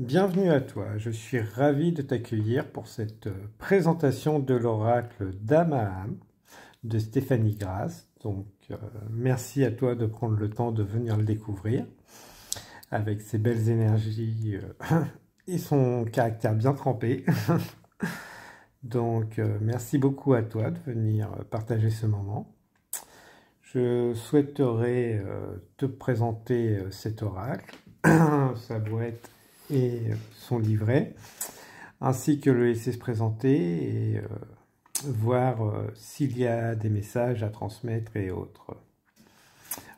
Bienvenue à toi, je suis ravi de t'accueillir pour cette présentation de l'oracle d'Amaham de Stéphanie Grass. Merci à toi de prendre le temps de venir le découvrir avec ses belles énergies et son caractère bien trempé. Merci beaucoup à toi de venir partager ce moment. Je souhaiterais te présenter cet oracle, sa boîte et son livret, ainsi que le laisser se présenter et voir s'il y a des messages à transmettre et autres.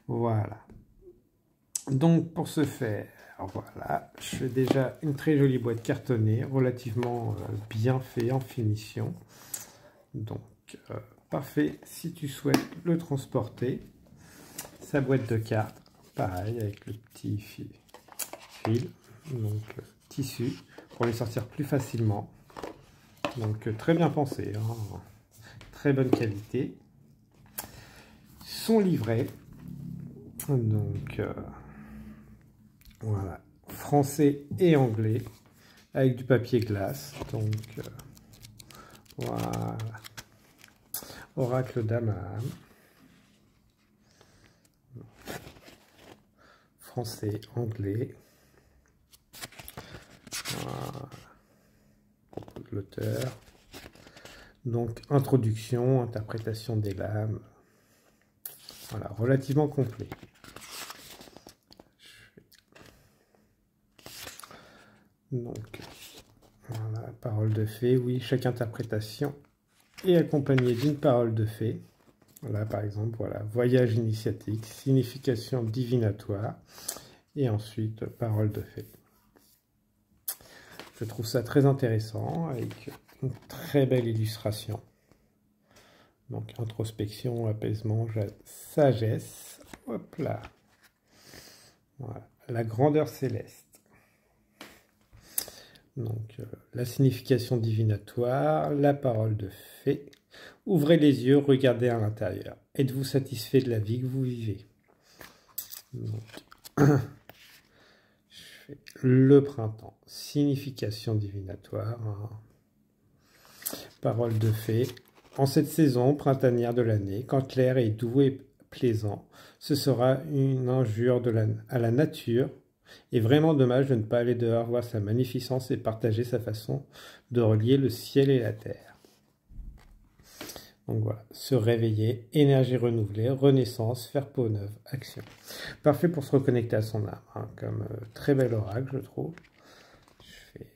Voilà. Donc pour ce faire, voilà, je fais déjà une très jolie boîte cartonnée, relativement bien fait en finition. Parfait si tu souhaites le transporter. Sa boîte de cartes, pareil, avec le petit fil, tissu, pour les sortir plus facilement. Très bien pensé, hein. Très bonne qualité. Son livret, voilà, français et anglais, avec du papier glace. Voilà, oracle d'Amaham, français, anglais. Voilà. L'auteur. Introduction, interprétation des lames. Voilà, relativement complet. Voilà, parole de fée. Oui, chaque interprétation est accompagnée d'une parole de fée. Voilà, par exemple, voilà, voyage initiatique, signification divinatoire, et ensuite, parole de fée. Je trouve ça très intéressant, avec une très belle illustration. Introspection, apaisement, sagesse. Hop là. Voilà, la grandeur céleste. La signification divinatoire, la parole de fée. Ouvrez les yeux, regardez à l'intérieur. Êtes-vous satisfait de la vie que vous vivez? Je fais le printemps, signification divinatoire, hein. Parole de fée. En cette saison printanière de l'année, quand l'air est doux et plaisant, ce sera une injure à la nature. Et vraiment dommage de ne pas aller dehors voir sa magnificence et partager sa façon de relier le ciel et la terre. Voilà, se réveiller, énergie renouvelée, renaissance, faire peau neuve, action. Parfait pour se reconnecter à son âme, hein, comme très bel oracle, je trouve. Je fais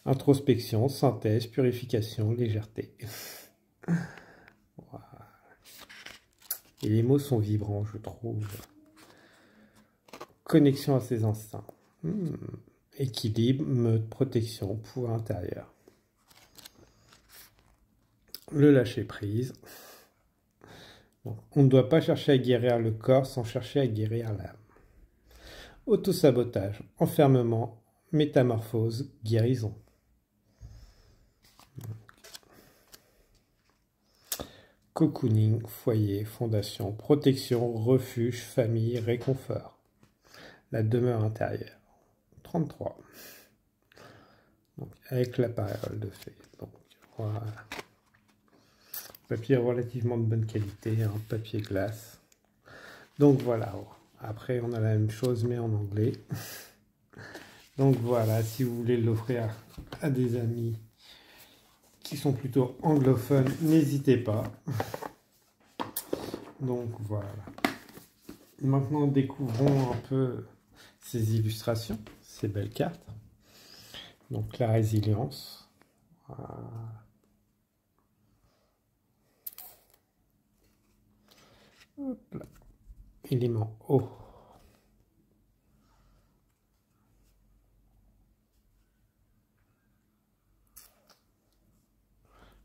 introspection, synthèse, purification, légèreté. Voilà. Et les mots sont vibrants, je trouve. Connexion à ses instincts. Équilibre, meute, protection, pouvoir intérieur. Le lâcher prise. On ne doit pas chercher à guérir le corps sans chercher à guérir l'âme. Autosabotage, enfermement, métamorphose, guérison. Cocooning, foyer, fondation, protection, refuge, famille, réconfort. La demeure intérieure. 33. Avec la parole de fée. Voilà. Papier relativement de bonne qualité, hein, papier glace. Voilà. Après, on a la même chose, mais en anglais. Voilà, si vous voulez l'offrir à des amis qui sont plutôt anglophones, n'hésitez pas. Voilà. Maintenant, découvrons un peu ces illustrations, ces belles cartes. La résilience. Voilà. Hop là. Élément eau.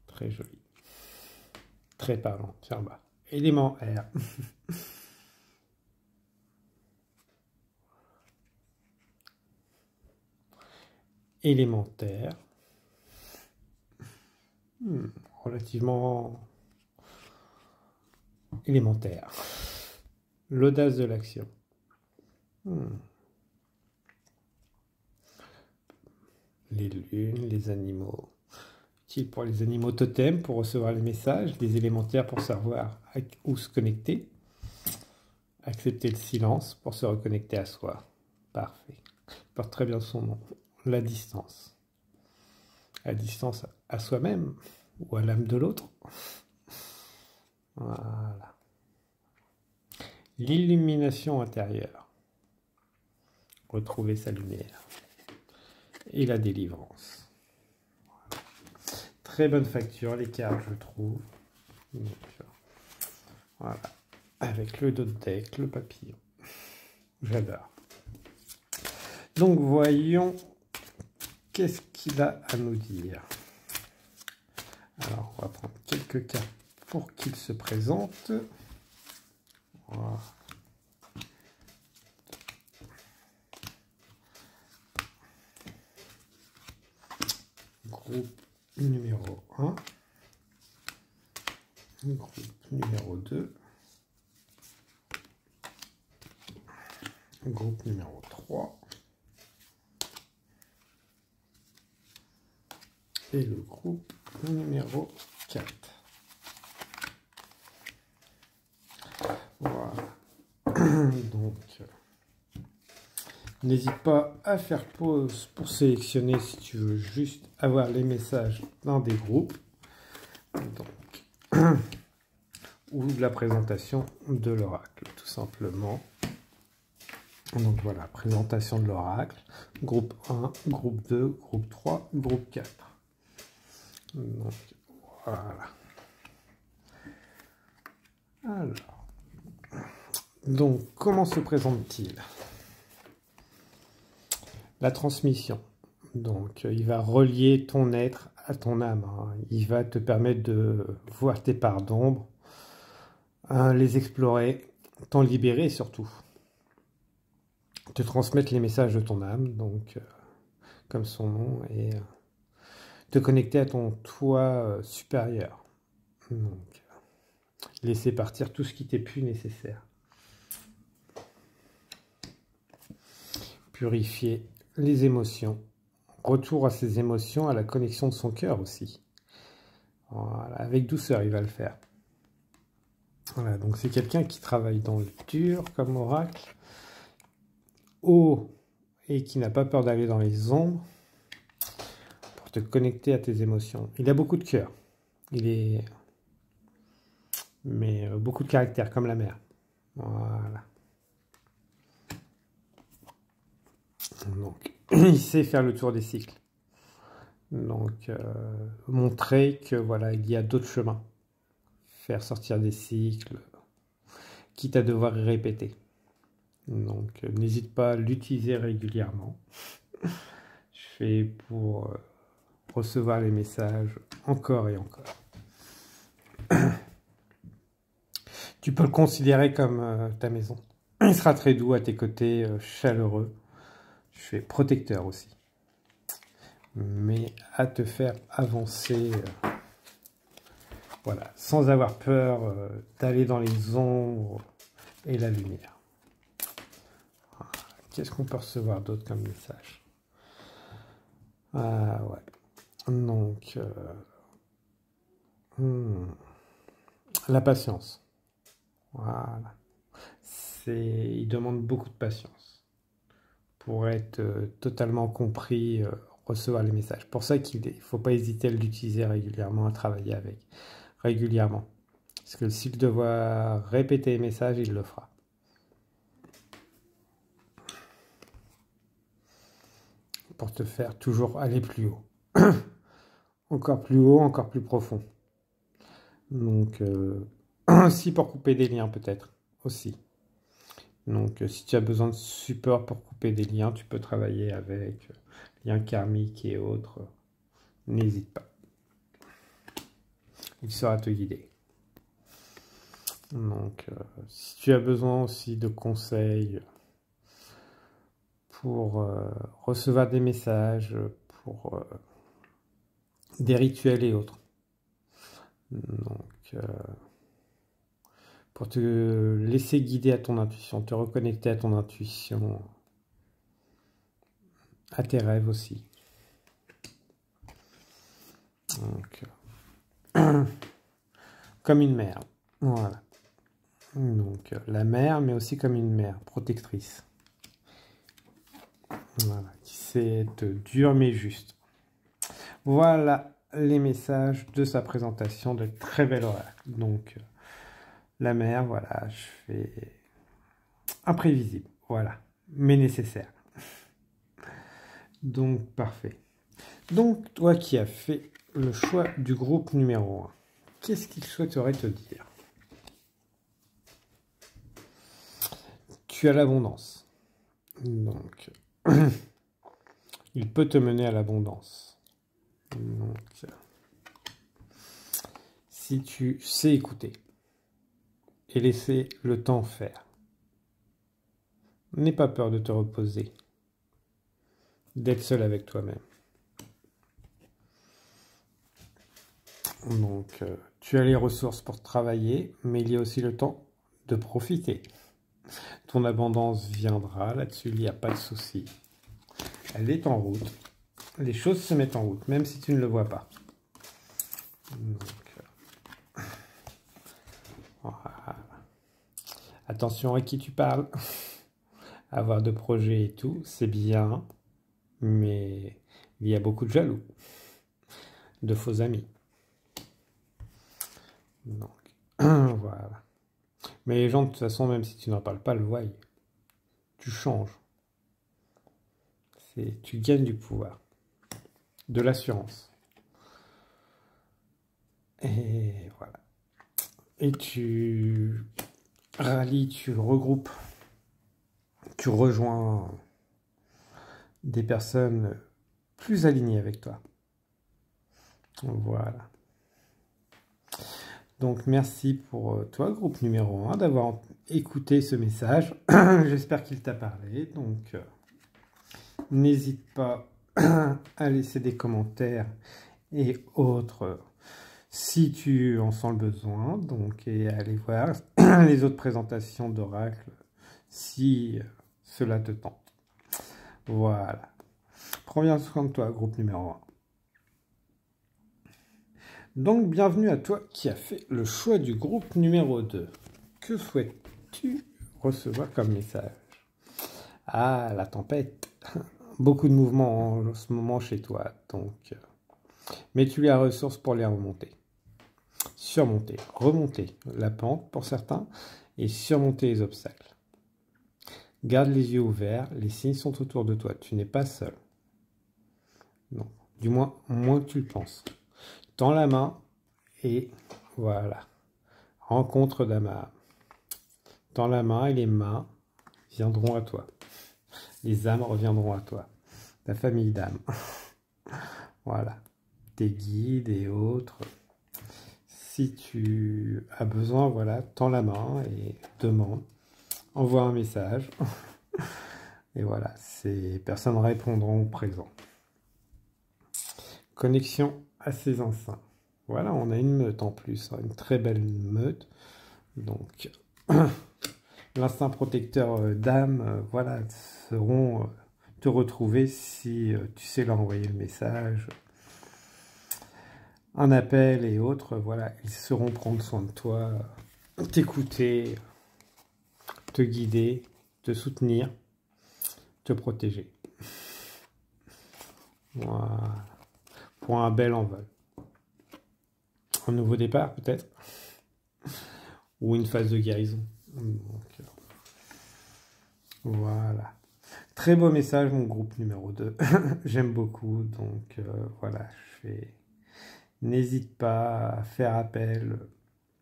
Très joli. Très parlant. Tiens, bas. Élément air. Élémentaire. Relativement élémentaire. L'audace de l'action. les lunes, les animaux. Utile pour les animaux totems, pour recevoir les messages, les élémentaires pour savoir où se connecter. Accepter le silence pour se reconnecter à soi. Parfait. Il porte très bien son nom. La distance. La distance à soi-même ou à l'âme de l'autre. Voilà. L'illumination intérieure. Retrouver sa lumière. Et la délivrance. Très bonne facture, les cartes, je trouve. Donc, voilà. Avec le dos de deck, le papillon. J'adore. Donc, voyons qu'est-ce qu'il a à nous dire. Alors, on va prendre quelques cartes pour qu'il se présente. Voilà. Groupe numéro 1. Groupe numéro 2. Groupe numéro 3. Et le groupe numéro 4. Voilà. Donc, n'hésite pas à faire pause pour sélectionner si tu veux juste avoir les messages dans des groupes. Donc, ou la présentation de l'oracle, tout simplement. Donc voilà, présentation de l'oracle. Groupe 1, groupe 2, groupe 3, groupe 4. Donc, voilà. Alors, donc, comment se présente-t-il? La transmission. Donc, il va relier ton être à ton âme. Hein. Il va te permettre de voir tes parts d'ombre, les explorer, t'en libérer surtout. Te transmettre les messages de ton âme, donc, comme son nom, et te connecter à ton toi supérieur. Donc, laisser partir tout ce qui t'est plus nécessaire. Purifier les émotions. Retour à ses émotions, à la connexion de son cœur aussi. Voilà, avec douceur, il va le faire. Voilà, donc c'est quelqu'un qui travaille dans le dur comme oracle, haut, et qui n'a pas peur d'aller dans les ombres pour te connecter à tes émotions. Il a beaucoup de cœur. Mais beaucoup de caractère, comme la mer. Voilà. Donc, il sait faire le tour des cycles. Donc, montrer que voilà, il y a d'autres chemins. Faire sortir des cycles, quitte à devoir y répéter. Donc, n'hésite pas à l'utiliser régulièrement. Je fais pour recevoir les messages encore et encore. Tu peux le considérer comme ta maison. Il sera très doux à tes côtés, chaleureux. Je fais protecteur aussi. Mais à te faire avancer, voilà, sans avoir peur d'aller dans les ombres et la lumière. Qu'est-ce qu'on peut recevoir d'autre comme message? Ah ouais. Donc, la patience. Voilà. Il demande beaucoup de patience pour être totalement compris, recevoir les messages. Pour ça qu'il ne faut pas hésiter à l'utiliser régulièrement, à travailler avec régulièrement. Parce que s'il doit répéter les messages, il le fera. Pour te faire toujours aller plus haut. Encore plus haut, encore plus profond. Donc, aussi pour couper des liens peut-être, aussi. Donc, si tu as besoin de support pour couper des liens, tu peux travailler avec liens karmiques et autres. N'hésite pas. Il saura te guider. Donc, si tu as besoin aussi de conseils pour recevoir des messages, pour des rituels et autres. Donc, pour te laisser guider à ton intuition, te reconnecter à ton intuition, à tes rêves aussi. comme une mère. Voilà. Donc la mère, mais aussi comme une mère protectrice. Voilà, qui sait être dure mais juste. Voilà les messages de sa présentation de très bel oracle. Donc la mère, voilà, je fais imprévisible, voilà, mais nécessaire. Donc parfait. Donc toi qui as fait le choix du groupe numéro 1, qu'est-ce qu'il souhaiterait te dire? Tu as l'abondance. Donc il peut te mener à l'abondance. Donc si tu sais écouter et laisser le temps faire, n'aie pas peur de te reposer, d'être seul avec toi-même. Donc, tu as les ressources pour travailler, mais il y a aussi le temps de profiter. Ton abondance viendra, là-dessus, il n'y a pas de souci. Elle est en route. Les choses se mettent en route, même si tu ne le vois pas. Donc, voilà. Attention à qui tu parles. Avoir de projets et tout, c'est bien, mais il y a beaucoup de jaloux, de faux amis. Donc, voilà. Mais les gens, de toute façon, même si tu n'en parles pas, le voient. Tu changes. Tu gagnes du pouvoir, de l'assurance. Et voilà. Et tu rallies, tu regroupes, tu rejoins des personnes plus alignées avec toi. Voilà. Donc merci pour toi, groupe numéro 1, d'avoir écouté ce message. J'espère qu'il t'a parlé. Donc n'hésite pas à laisser des commentaires et autres si tu en sens le besoin. Donc, et à aller voir les autres présentations d'oracle si cela te tente. Voilà. Prends bien soin de toi, groupe numéro 1. Donc, bienvenue à toi qui as fait le choix du groupe numéro 2. Que souhaites-tu recevoir comme message? Ah, la tempête. Beaucoup de mouvements en ce moment chez toi. Donc, mais tu as les ressources pour les remonter. Surmonter, remonter la pente pour certains et surmonter les obstacles. Garde les yeux ouverts, les signes sont autour de toi. Tu n'es pas seul. Non, du moins que tu le penses. Tends la main et voilà. Rencontre d'âme. Tends la main et les mains viendront à toi. Les âmes reviendront à toi. Ta famille d'âmes. Voilà. Tes guides et autres. Si tu as besoin, voilà, tends la main et demande. Envoie un message. Et voilà, ces personnes répondront au présent. Connexion à ces instincts. Voilà, on a une meute en plus, une très belle meute. Donc, l'instinct protecteur d'âme, voilà, seront te retrouver si tu sais leur envoyer le message. Un appel et autres, voilà, ils sauront prendre soin de toi, t'écouter, te guider, te soutenir, te protéger. Voilà. Pour un bel envol. Un nouveau départ peut-être, ou une phase de guérison. Donc, voilà. Très beau message, mon groupe numéro 2. J'aime beaucoup, donc voilà, n'hésite pas à faire appel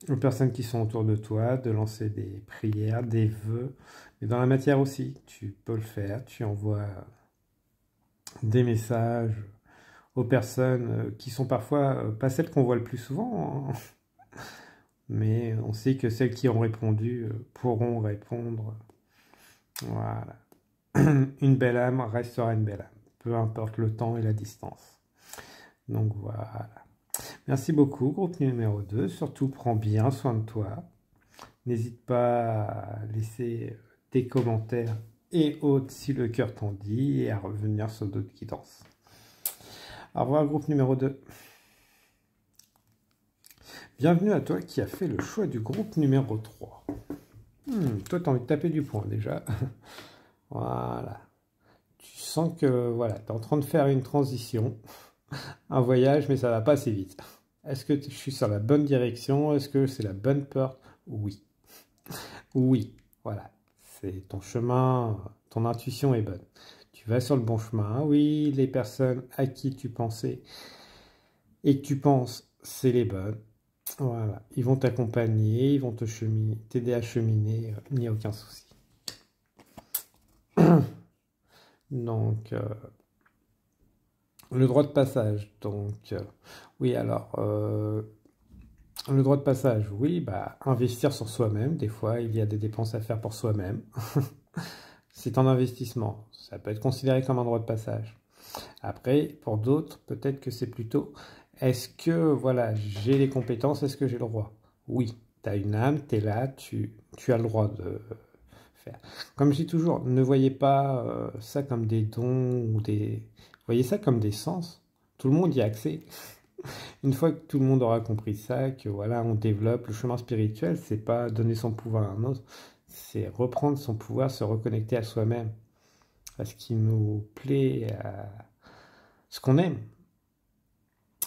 aux personnes qui sont autour de toi, de lancer des prières, des vœux, mais dans la matière aussi, tu peux le faire, tu envoies des messages aux personnes qui sont parfois pas celles qu'on voit le plus souvent, hein. Mais on sait que celles qui ont répondu pourront répondre. Voilà. Une belle âme restera une belle âme, peu importe le temps et la distance. Donc voilà. Merci beaucoup, groupe numéro 2. Surtout, prends bien soin de toi. N'hésite pas à laisser tes commentaires et autres si le cœur t'en dit et à revenir sur d'autres guidances. Au revoir, groupe numéro 2. Bienvenue à toi qui as fait le choix du groupe numéro 3. Toi, tu as envie de taper du poing déjà. Voilà. Tu sens que voilà, tu es en train de faire une transition, un voyage, mais ça va pas assez vite. Est-ce que je suis sur la bonne direction? Est-ce que c'est la bonne porte? Oui. Oui. Voilà. C'est ton chemin, ton intuition est bonne. Tu vas sur le bon chemin. Oui, les personnes à qui tu pensais et que tu penses, c'est les bonnes. Voilà, ils vont t'accompagner, ils vont t'aider à cheminer, il n'y a aucun souci. Donc, le droit de passage. Donc, oui, alors, le droit de passage, oui, bah, investir sur soi-même. Des fois, il y a des dépenses à faire pour soi-même. C'est un investissement. Ça peut être considéré comme un droit de passage. Après, pour d'autres, peut-être que c'est plutôt, est-ce que, voilà, j'ai les compétences, est-ce que j'ai le droit? Oui, tu as une âme, tu es là, tu as le droit de faire. Comme je dis toujours, ne voyez pas ça comme des dons ou des... Voyez ça comme des sens. Tout le monde y a accès. Une fois que tout le monde aura compris ça, que voilà, on développe le chemin spirituel, c'est pas donner son pouvoir à un autre, c'est reprendre son pouvoir, se reconnecter à soi-même, à ce qui nous plaît, à ce qu'on aime.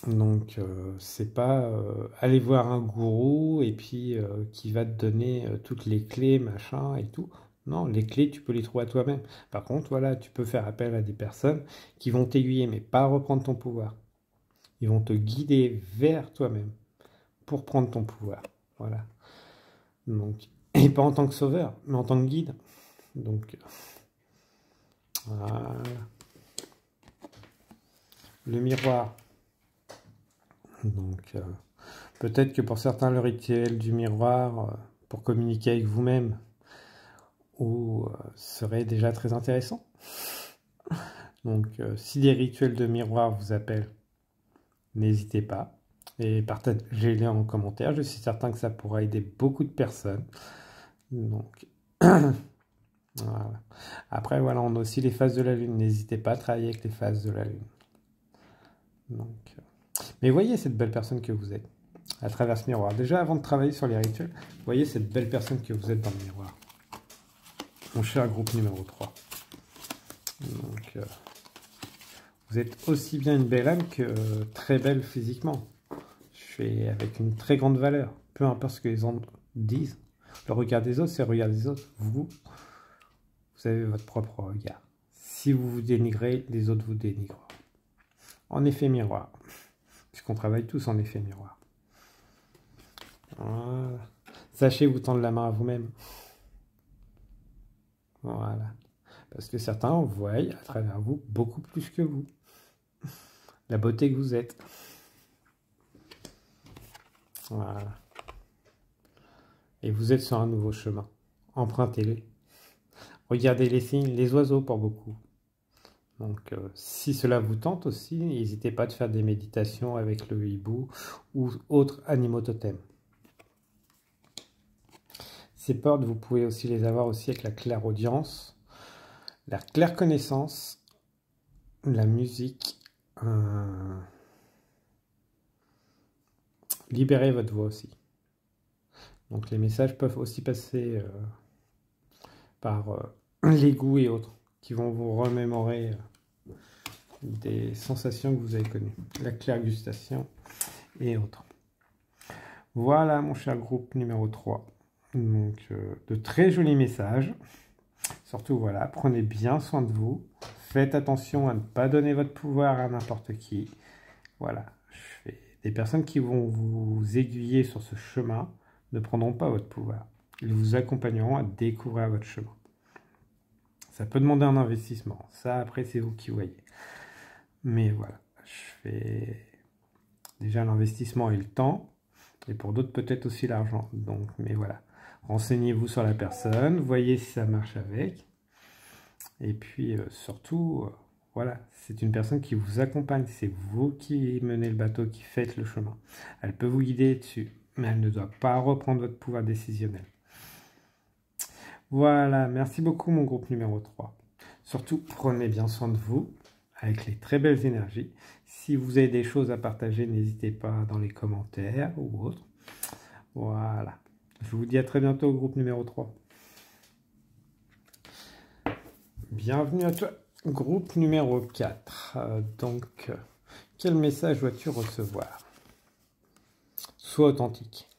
Donc, c'est pas aller voir un gourou et puis qui va te donner toutes les clés, machin et tout. Non, les clés, tu peux les trouver à toi-même. Par contre, voilà, tu peux faire appel à des personnes qui vont t'aiguiller, mais pas reprendre ton pouvoir. Ils vont te guider vers toi-même pour prendre ton pouvoir. Voilà. Donc, et pas en tant que sauveur, mais en tant que guide. Donc, voilà. Le miroir. Donc, peut-être que pour certains, le rituel du miroir, pour communiquer avec vous-même, serait déjà très intéressant. Donc, si des rituels de miroir vous appellent, n'hésitez pas. Et partagez-les en commentaire. Je suis certain que ça pourra aider beaucoup de personnes. Donc, voilà. Après, voilà, on a aussi les phases de la Lune. N'hésitez pas à travailler avec les phases de la Lune. Donc, mais voyez cette belle personne que vous êtes à travers ce miroir. Déjà, avant de travailler sur les rituels, voyez cette belle personne que vous êtes dans le miroir. Mon cher groupe numéro 3. Donc, vous êtes aussi bien une belle âme que très belle physiquement. Je fais avec une très grande valeur. Peu importe ce que les autres disent. Le regard des autres, c'est le regard des autres. Vous avez votre propre regard. Si vous vous dénigrez, les autres vous dénigrent. En effet miroir. Puisqu'on travaille tous en effet miroir. Voilà. Sachez vous tendre la main à vous-même. Voilà. Parce que certains voient à travers vous beaucoup plus que vous. La beauté que vous êtes. Voilà. Et vous êtes sur un nouveau chemin. Empruntez-le. Regardez les signes, les oiseaux pour beaucoup. Donc, si cela vous tente aussi, n'hésitez pas à faire des méditations avec le hibou ou autres animaux totems. Ces portes, vous pouvez aussi les avoir aussi avec la clairaudience, la claire connaissance, la musique, libérez votre voix aussi. Donc les messages peuvent aussi passer par les goûts et autres, qui vont vous remémorer des sensations que vous avez connues, la clairgustation et autres. Voilà mon cher groupe numéro 3. Donc de très jolis messages. Surtout voilà, prenez bien soin de vous. Faites attention à ne pas donner votre pouvoir à n'importe qui. Voilà, des personnes qui vont vous aiguiller sur ce chemin ne prendront pas votre pouvoir. Ils vous accompagneront à découvrir votre chemin. Ça peut demander un investissement. Ça, après, c'est vous qui voyez. Mais voilà, je fais déjà l'investissement et le temps. Et pour d'autres, peut-être aussi l'argent. Donc, mais voilà. Renseignez-vous sur la personne. Voyez si ça marche avec. Et puis, surtout, voilà. C'est une personne qui vous accompagne. C'est vous qui menez le bateau, qui faites le chemin. Elle peut vous guider dessus. Mais elle ne doit pas reprendre votre pouvoir décisionnel. Voilà, merci beaucoup mon groupe numéro 3. Surtout, prenez bien soin de vous avec les très belles énergies. Si vous avez des choses à partager, n'hésitez pas dans les commentaires ou autres. Voilà. Je vous dis à très bientôt au groupe numéro 3. Bienvenue à toi, groupe numéro 4. Donc, quel message dois-tu recevoir? Sois authentique.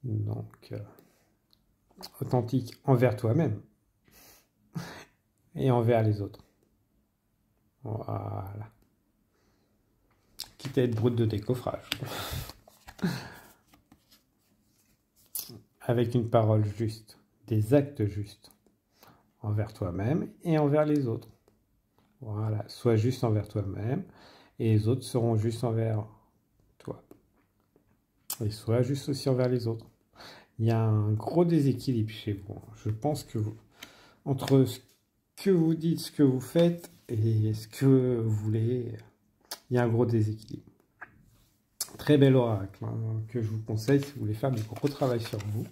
Donc, authentique envers toi-même et envers les autres. Voilà. Quitte à être brut de décoffrage. Avec une parole juste, des actes justes, envers toi-même et envers les autres. Voilà, sois juste envers toi-même et les autres seront justes envers toi. Et sois juste aussi envers les autres. Il y a un gros déséquilibre chez vous. Je pense que entre ce que vous dites, ce que vous faites et ce que vous voulez, il y a un gros déséquilibre. Très bel oracle que je vous conseille si vous voulez faire du gros travail sur vous.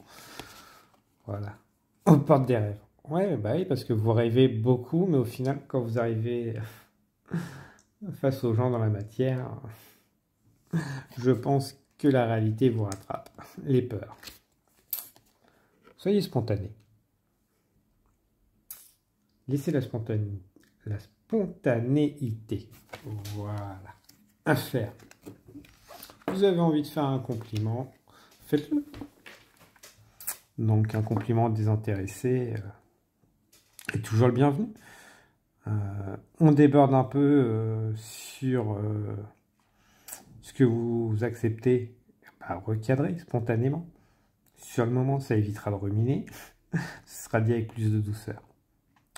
Voilà. Aux portes des rêves. Ouais, bah oui, parce que vous rêvez beaucoup, mais au final, quand vous arrivez face aux gens dans la matière, je pense que la réalité vous rattrape. Les peurs. Soyez spontané. Laissez la spontanéité. Voilà. À faire. Vous avez envie de faire un compliment, faites-le. Donc un compliment désintéressé est toujours le bienvenu. On déborde un peu sur ce que vous acceptez, recadrer spontanément. Sur le moment, ça évitera de ruminer. Ce sera dit avec plus de douceur.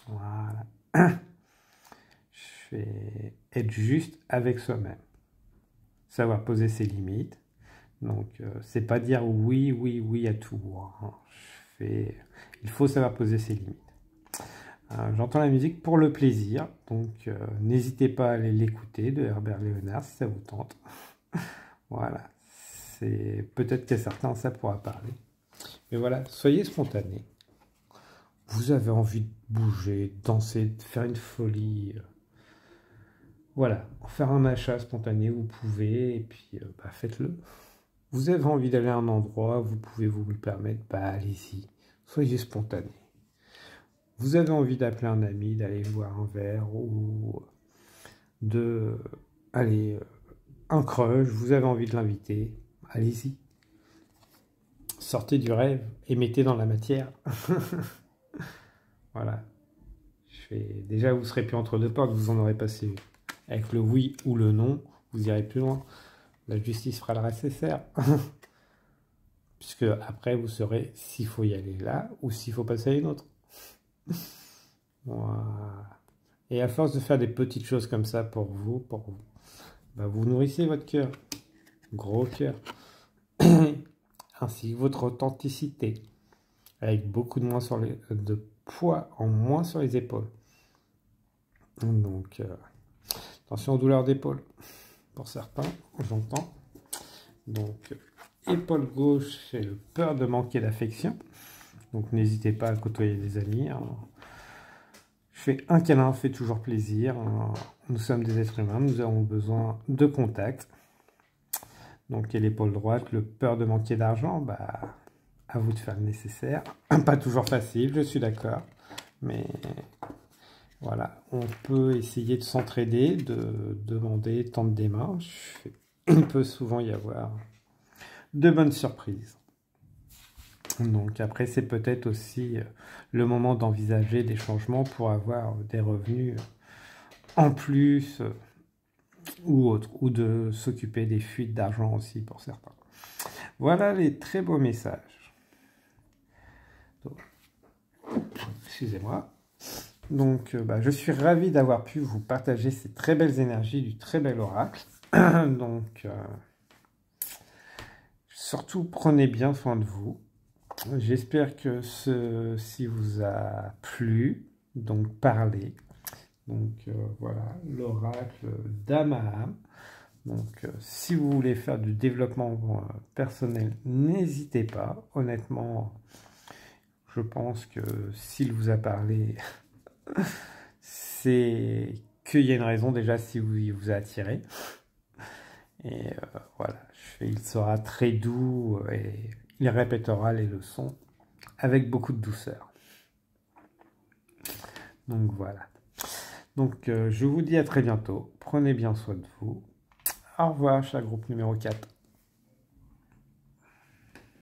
Voilà. Je vais être juste avec soi-même. Savoir poser ses limites. Donc, c'est pas dire oui, oui, oui à tout. Hein. Il faut savoir poser ses limites. J'entends la musique pour le plaisir, donc n'hésitez pas à aller l'écouter de Herbert Léonard si ça vous tente. Voilà, c'est peut-être qu'à certains ça pourra parler. Mais voilà, soyez spontanés. Vous avez envie de bouger, de danser, de faire une folie. Voilà, faire un achat spontané, vous pouvez, et puis faites-le. Vous avez envie d'aller à un endroit, vous pouvez vous le permettre, allez-y, soyez spontané. Vous avez envie d'appeler un ami, d'aller boire un verre ou de aller un crush, vous avez envie de l'inviter, allez-y. Sortez du rêve et mettez dans la matière. Voilà. Déjà, vous serez plus entre deux portes, vous en aurez passé une. Avec le oui ou le non, vous irez plus loin. La justice fera le nécessaire. Puisque après, vous saurez s'il faut y aller là ou s'il faut passer à une autre. Voilà. Et à force de faire des petites choses comme ça pour vous, vous nourrissez votre cœur. Gros cœur. Ainsi que votre authenticité. Avec beaucoup de poids en moins sur les épaules. Donc, attention aux douleurs d'épaule. Pour certains, j'entends. Donc, épaule gauche, c'est le peur de manquer d'affection. Donc, n'hésitez pas à côtoyer des amis. Hein. Je fais un câlin, fait toujours plaisir. Hein. Nous sommes des êtres humains, nous avons besoin de contact. Donc, et l'épaule droite, le peur de manquer d'argent, à vous de faire le nécessaire. Pas toujours facile, je suis d'accord. Mais voilà, on peut essayer de s'entraider, de demander, tendre des mains. Il peut souvent y avoir de bonnes surprises. Donc après, c'est peut-être aussi le moment d'envisager des changements pour avoir des revenus en plus ou autre, ou de s'occuper des fuites d'argent aussi pour certains. Voilà les très beaux messages. Excusez-moi. Donc, je suis ravi d'avoir pu vous partager ces très belles énergies du très bel oracle. Donc, surtout, prenez bien soin de vous. J'espère que ceci vous a plu. Donc, parlez. Donc, voilà, l'oracle d'Amaham. Donc, si vous voulez faire du développement personnel, n'hésitez pas. Honnêtement, je pense que s'il vous a parlé, c'est qu'il y a une raison déjà si il vous a attiré. Et voilà, il sera très doux et il répétera les leçons avec beaucoup de douceur. Donc voilà. Donc je vous dis à très bientôt. Prenez bien soin de vous. Au revoir, cher groupe numéro 4.